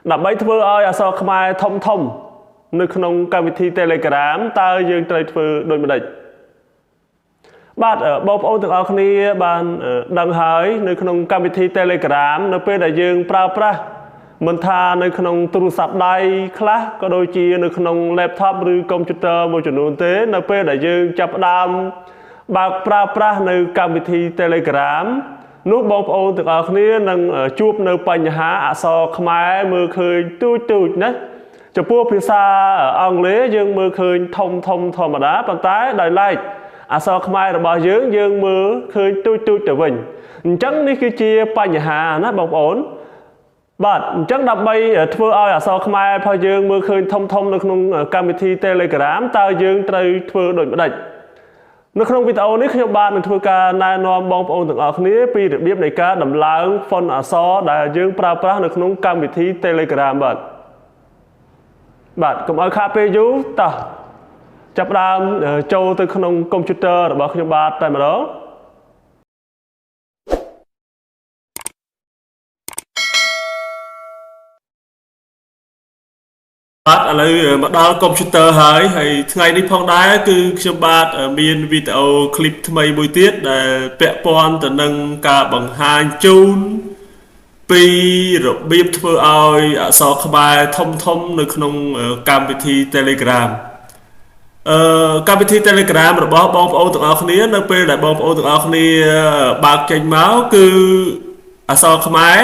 đập bấy thưa ơi sao không ai thông thông nơi không cam thi telegram ta dương trời thưa đôi mình địch bạn ở bọc ô từng ở khi bạn đăng hỏi nơi không cam thi telegram nơi bên đại dương pra mình tha nơi không tu sập đai class có đôi chi nơi không laptopឬ computer មួយចំនួនទេនៅពេលដែលយើងចាប់ដើមបើកប្រើប្រាស់នៅកម្មវិធី Telegram នោះបងប្អូនទាំងអស់គ្នានឹងជួបនៅបញ្ហាអក្សរខ្មែរមើលឃើញទូចណាចំពោះភាសាអង់គ្លេសយើងមើលឃើញធំធម្មតាប៉ុន្តែដោយឡែកអក្សរខ្មែររបស់យើងមើលឃើញទូចទៅវិញអញ្ចឹងនេះគឺជាបញ្ហាណាបងប្អូនបាទអញ្ចឹងដើម្បីធ្វើឲ្យអក្សរខ្មែររបស់យើងមើលឃើញធំនៅក្នុងកម្មវិធី Telegram តើយើងត្រូវធ្វើដូចម្តេចនៅក្នុងវីដេអូនេះខ្ញុំបាទនឹងធ្វើការណែនាំបងប្អូនទាំងអស់គ្នាពីរបៀបនៃការដំឡើង font អក្សរដែលយើងប្រើប្រាស់នៅក្នុងកម្មវិធី Telegram បាទកុំឲ្យខាតពេលយូរតោះចាប់ផ្ដើមចូលទៅក្នុងកុំព្យូទ័ររបស់ខ្ញុំបាទតែម្ដងបាទឥឡូវមកដល់កុំព្យូទ័រហើយថ្ងៃនេះផងដែរគឺខ្ញុំបាទមានវីដេអូឃ្លីបថ្មីមួយទៀតដែលពាក់ព័ន្ធទៅនឹងការបង្ហាញជូនពីរបៀបធ្វើឲ្យអក្សរខ្មែរធំនៅក្នុងកម្មវិធី Telegram កម្មវិធី Telegram របស់បងប្អូនទាំងអស់គ្នានៅពេលដែលបងប្អូនទាំងអស់គ្នាបើកចេញមកគឺអក្សរខ្មែរ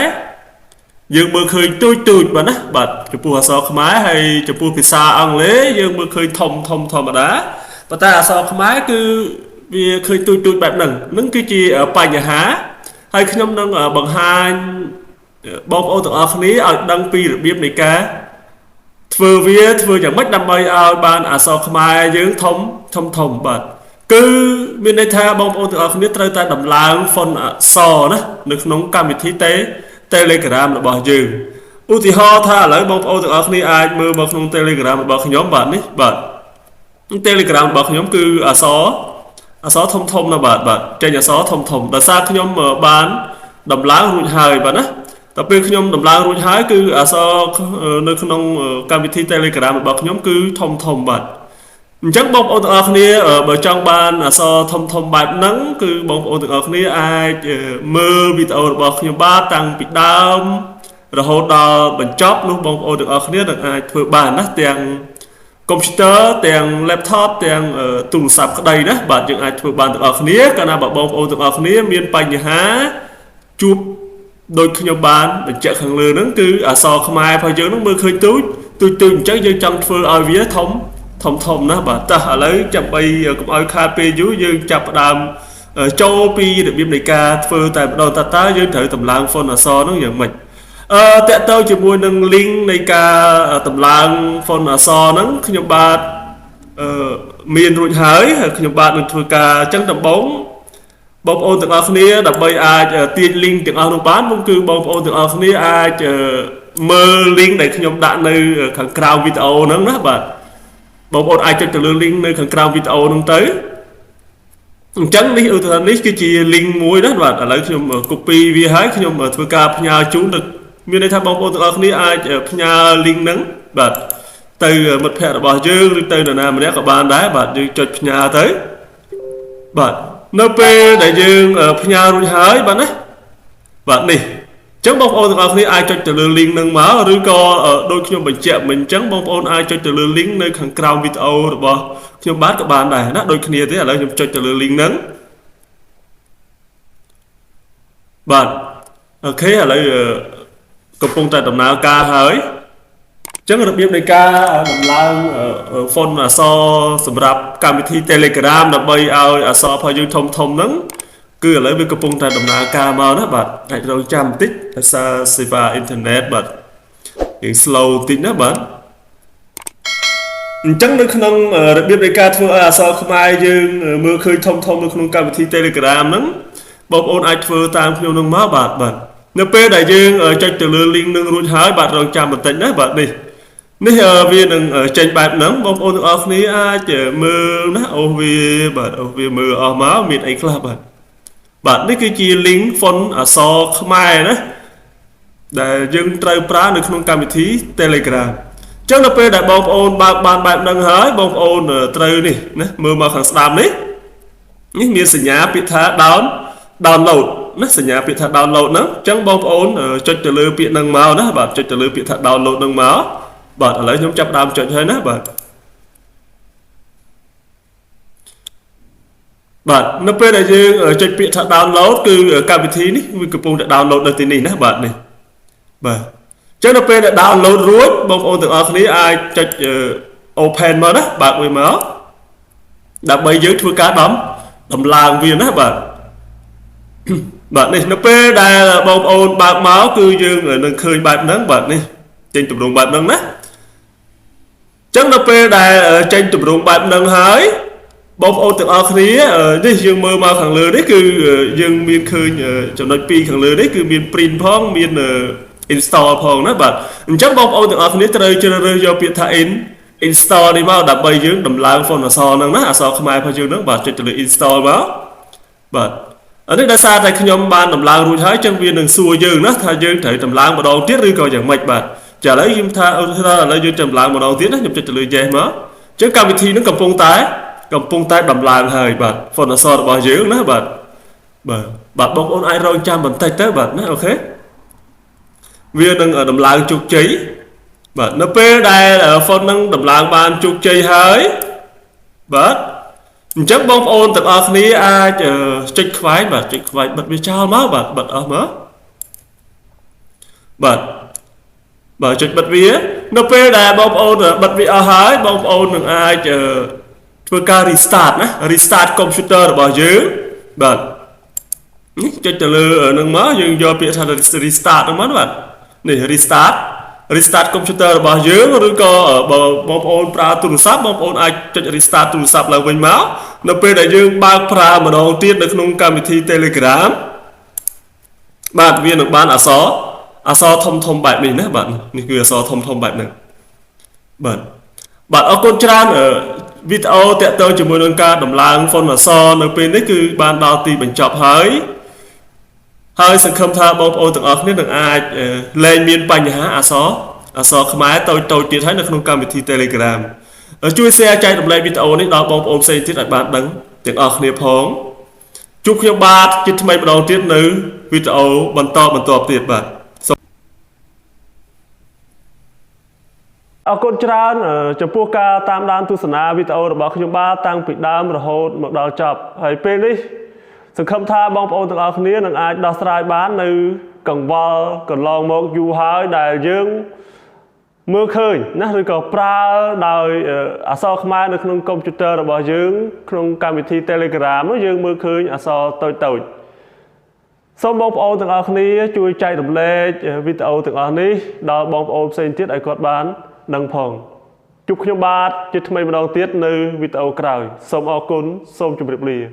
យើងមើលឃើញទូចបាទណាបាទចំពោះអក្សរខ្មែរហើយចំពោះភាសាអង់គ្លេសយើងមើលឃើញធំធម្មតាប៉ុន្តែអក្សរខ្មែរគឺវាឃើញទូចបែបហ្នឹងគឺជាបញ្ហាហើយខ្ញុំនឹងបង្ហាញបងប្អូនទាំងអស់គ្នាឲ្យដឹងពីរបៀបនៃការធ្វើយ៉ាងម៉េចដើម្បីឲ្យបានអក្សរខ្មែរយើងធំបាទគឺមានន័យថាបងប្អូនទាំងអស់គ្នាត្រូវតែដំឡើង font អក្សរណានៅក្នុងកម្មវិធី Telegram របស់យើងឧទាហរណ៍ថាឥឡូវបងប្អូនទាំងអស់គ្នាអាចមើលមកក្នុង Telegram របស់ខ្ញុំបាទនេះបាទ Telegram របស់ខ្ញុំគឺអក្សរធំណាបាទចេញអក្សរធំដោយសារខ្ញុំបានដំឡើងរួចហើយបាទណាតែពេលខ្ញុំដំឡើងរួចហើយគឺអក្សរនៅក្នុងកម្មវិធី Telegram របស់ខ្ញុំគឺធំបាទអញ្ចឹងបងប្អូនទាំងអស់គ្នាបើចង់បានអក្សរធំបែបហ្នឹងគឺបងប្អូនទាំងអស់គ្នាអាចមើលវីដេអូរបស់ខ្ញុំបាទតាំងពីដើមរហូតដល់បញ្ចប់នោះបងប្អូនទាំងអស់គ្នានឹងអាចធ្វើបានណាទាំងកុំព្យូទ័រទាំង laptop ទាំងទូរស័ព្ទក្តីណាបាទយើងអាចធ្វើបានទាំងអស់គ្នាកាលណាបងប្អូនទាំងអស់គ្នាមានបញ្ហាជួបដូចខ្ញុំបានបញ្ជាក់ខាងលើហ្នឹងគឺអក្សរខ្មែររបស់យើងហ្នឹងមើលឃើញទូចអញ្ចឹងយើងចង់ធ្វើឲ្យវាធំណាបាទតោះឥឡូវចាំបីកុំឲ្យខាតពេលយូរយើងចាប់ផ្ដើមចូលពីរបៀបនៃការធ្វើតែម្ដងតើយើងត្រូវតម្លើង font អក្សរហ្នឹងយ៉ាងម៉េចតើតើជាមួយនឹង link នៃការតម្លើង font អក្សរហ្នឹងខ្ញុំបាទមានរួចហើយខ្ញុំបាទនឹងធ្វើការអញ្ចឹងដំបូងបងប្អូនទាំងអស់គ្នាដើម្បីអាចទាញ link ទាំងអស់នោះបាននោះគឺបងប្អូនទាំងអស់គ្នាអាចមើល link ដែលខ្ញុំដាក់នៅខាងក្រៅវីដេអូហ្នឹងណាបាទបងប្អូនអាចចុចទៅលើ link នៅខាងក្រៅវីដេអូហ្នឹងទៅអញ្ចឹងនេះឧទាហរណ៍នេះគឺជា link មួយណាបាទឥឡូវខ្ញុំ copy វាហើយខ្ញុំធ្វើការផ្ញើជូនទៅមានន័យថាបងប្អូនទាំងអស់គ្នាអាចផ្ញើ link ហ្នឹងបាទទៅមិត្តភ័ក្តិរបស់យើងឬទៅនរណាម្នាក់ក៏បានដែរបាទយើងចុចផ្ញើទៅបាទនៅពេលដែលយើងផ្ញើរួចហើយបាទណាបាទនេះអញ្ចឹងបងប្អូនទាំងអស់គ្នាអាចចុចទៅលើ link ហ្នឹងមកឬក៏ដូចខ្ញុំបញ្ជាក់មិញអញ្ចឹងបងប្អូនអាចចុចទៅលើ link នៅខាងក្រោមវីដេអូរបស់ខ្ញុំបាទក៏បានដែរណាដូចគ្នាទេឥឡូវខ្ញុំចុចទៅលើ link ហ្នឹងបាទអូខេឥឡូវកំពុងតែដំណើរការហើយអញ្ចឹងរបៀបនៃការដំឡើង font អក្សរសម្រាប់កម្មវិធី Telegram ដើម្បីឲ្យអក្សររបស់យើងធំហ្នឹងគឺឥឡូវវាកំពុងតែដំណើរការមកណាបាទអាចរងចាំបន្តិចដោយសារ server internet បាទវា slow បន្តិចណាបាទអញ្ចឹងនៅក្នុងរបៀបនៃការធ្វើឲ្យអក្សរខ្មែរយើងមើលឃើញធំនៅក្នុងកម្មវិធី Telegram ហ្នឹងបងប្អូនអាចធ្វើតាមខ្ញុំនឹងមកបាទនៅពេលដែលយើងចុចទៅលើ link នឹងរួចហើយបាទរងចាំបន្តិចណាបាទនេះវានឹងចេញបែបហ្នឹងបងប្អូនទាំងអស់គ្នាអាចមើលណាអូវាបាទអូវាមើលអស់មកមានអីខ្លះបាទនេះគឺជា link font អក្សរខ្មែរណា để dương trời pra được không cam thí Telegram chắc là pe đại bông ôn ban bạn đang hái bông ôn trời này mưa mà khẳng đam đấy những miền sinh nhá bị thả download nó sinh nhá bị thả download nó chẳng bông ôn cho trở lừa bị nâng máu đó bạn cho trở lừa bị thả download nâng máu bạn ở lấy nhóm chấp đam cho thấy nó bạn nó pe đại dương cho bị thả download cứ cam thí này vì cái bông đã download được tin này đó bạn này chắc là pe đã download rồi bông ôn từ ở này ai cho open mà đó bạn với máu đã bây giờ thua cá đấm làng viên đó bạn này nó pe đây là bông ôn bạc máu cứ dương ở nâng khơi bạc nắng bạn này trên tụi đồng bạc nắng đó chắc là pe đây ở trên tụi đồng bạc nắng hái bông ôn từ ở này đây dương mơ mà thằng lừa đấy cứ dương miền khơi cho nó pi thằng lừa đấy cứ miền print phong miền install phong đó bạn chắc bông ôn từ ở này trời chơi do biệt thay install đi vào đập bay dương đầm lang phone là so năng á so không ai phải dương nước bạn cho install báo bạn ở đây đã xa tại nhóm ban đầm lang rồi thấy chân viên đừng xua dương đó thay dương thấy đầm lang mà đầu tiết đi coi dạng mạch bạn trả lấy kim tha là lấy dương đầm lang mà đầu tiết đó nhập cho dễ mà chứ cầm thì nó cầm pung tái đầm lang hơi bạn phone là so bao dương đó bạn bông ôn ai rồi trăm bằng tay tới bạn ok viên đừng ở đầm lang trục cháy bạn nó pe đây là phân năng đầm lang ban chục chơi hơi bớt chắc bông ôn từ ở này ai chích khoái bật bị trao máu bật ở mớ bật chích bật vía nó pe đây bông ôn bật bị ở hơi bông ôn đừng ai vừa ca restart computer bỏ dưới bật cho từ lừa ở nâng mớ nhưng do bị thành restart nó mất bạn này restart computer bảo dưỡng rồi có ở bông ôn pra tủ sắp bông ôn ai cho restart tủ sắp là quên máu nó pe đại dương ba pra mà đầu tiên được nông cam thi Telegram bạn viên được ban à so thông bài mình đấy bạnนี่คือso thông bài này bạn ở con tran ở video tẹt tơ chỉ muốn nâng ca đầm lang phone là so nó pe đấyคือban đầu tiên mình chọc hơi sự khâm tha bông ôn từng ở được ai lên miền bành hả so không ai tôi chỉ thấy được không cầm thì Telegram chui xe chạy đồng lên video này đó bông ôn xây thiết lại bạn đắng tiếng ở niệm phong chúc cho ba chỉ thay đầu tiết nữ video bắn to tiệt bạn ở con trán cho pua ca tam đan tu sna video rồi bảo cho ba tăng bị đam rồi hốt một đầu chập hay pin đi sự khâm tha bông ôn từng ở này là ai đào sài bán nữ cần vào cần lòng một du hái đại dương mưa khơi nó rồi có pra đời so không ai được trong computer là bảo dương trong cam thi Telegram nó dương mưa khơi so tôi xong bông ôn từng ở này chui chạy đầm lê video từng ở này đó bông ôn xây tiết ai quạt bán đăng phòng chúc cho ba chứ thay đầu tiết nơi video cày xong ở cún xong chụp đẹp lìa